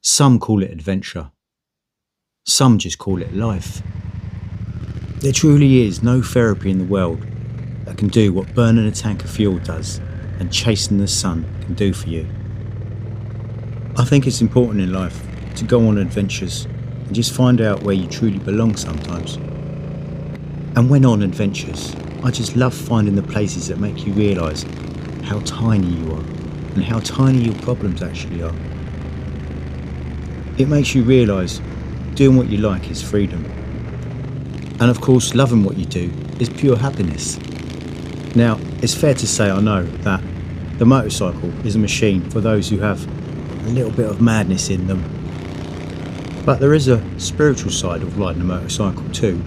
Some call it adventure. Some just call it life. There truly is no therapy in the world that can do what burning a tank of fuel does and chasing the sun can do for you. I think it's important in life to go on adventures and just find out where you truly belong sometimes. And when on adventures, I just love finding the places that make you realise how tiny you are and how tiny your problems actually are. It makes you realise doing what you like is freedom. And of course, loving what you do is pure happiness. Now, it's fair to say I know that the motorcycle is a machine for those who have a little bit of madness in them. But there is a spiritual side of riding a motorcycle too.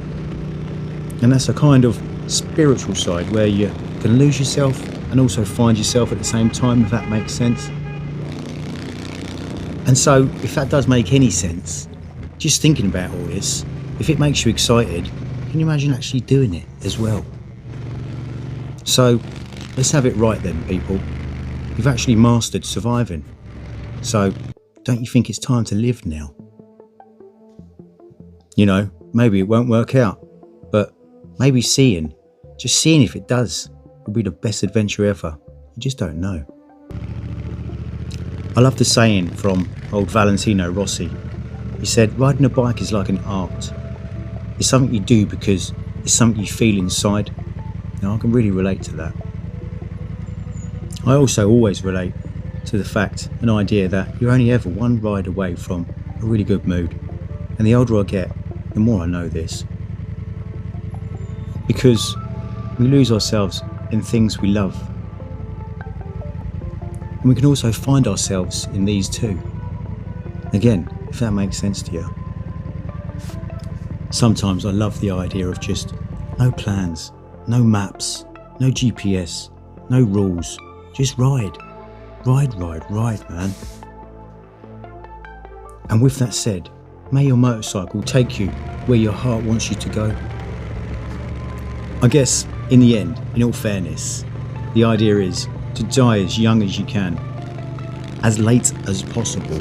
And that's a kind of spiritual side where you can lose yourself and also find yourself at the same time, if that makes sense. And so, if that does make any sense, just thinking about all this, if it makes you excited, can you imagine actually doing it as well? So, let's have it right then, people. You've actually mastered surviving. So, don't you think it's time to live now? You know, maybe it won't work out, but maybe just seeing if it does, will be the best adventure ever. You just don't know. I love the saying from old Valentino Rossi. He said, riding a bike is like an art. It's something you do because it's something you feel inside. Now, I can really relate to that. I also always relate to the fact and idea that you're only ever one ride away from a really good mood. And the older I get, the more I know this. Because we lose ourselves in things we love. And we can also find ourselves in these too. Again, if that makes sense to you. Sometimes I love the idea of just no plans, no maps, no GPS, no rules. Just ride. Ride, man. And with that said, may your motorcycle take you where your heart wants you to go. I guess, in the end, in all fairness, the idea is to die as young as you can, as late as possible.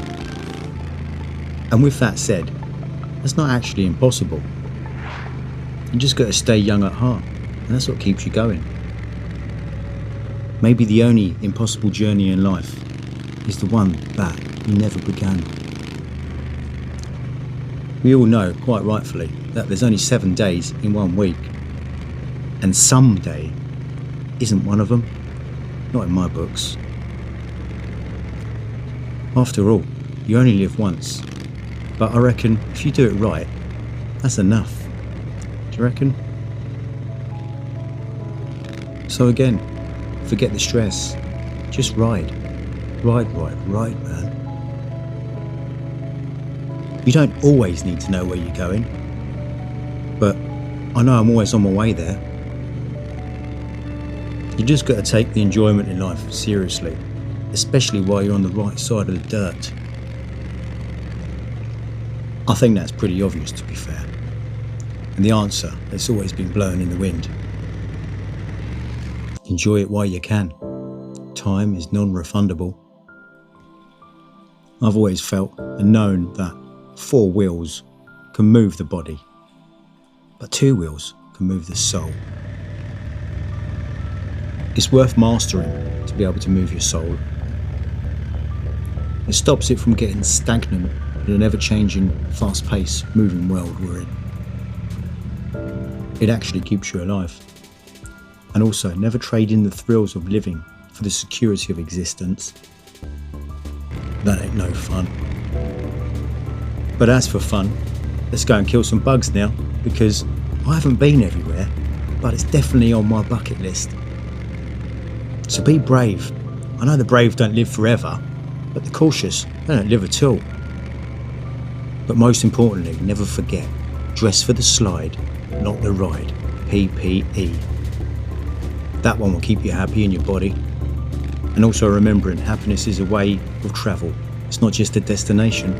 And with that said, that's not actually impossible. You just got to stay young at heart, and that's what keeps you going. Maybe the only impossible journey in life is the one that you never began. We all know, quite rightfully, that there's only 7 days in 1 week. And someday isn't one of them. Not in my books. After all, you only live once. But I reckon if you do it right, that's enough. Do you reckon? So again, forget the stress. Just ride. Ride, man. You don't always need to know where you're going. But I know I'm always on my way there. You just got to take the enjoyment in life seriously, especially while you're on the right side of the dirt. I think that's pretty obvious, to be fair. And the answer has always been blowing in the wind. Enjoy it while you can. Time is non-refundable. I've always felt and known that 4 wheels can move the body, but 2 wheels can move the soul. It's worth mastering to be able to move your soul. It stops it from getting stagnant in an ever-changing, fast-paced, moving world we're in. It actually keeps you alive. And also, never trade in the thrills of living for the security of existence. That ain't no fun. But as for fun, let's go and kill some bugs now, because I haven't been everywhere, but it's definitely on my bucket list. So be brave. I know the brave don't live forever, but the cautious, they don't live at all. But most importantly, never forget, dress for the slide, not the ride. PPE. That one will keep you happy in your body. And also remembering happiness is a way of travel. It's not just a destination.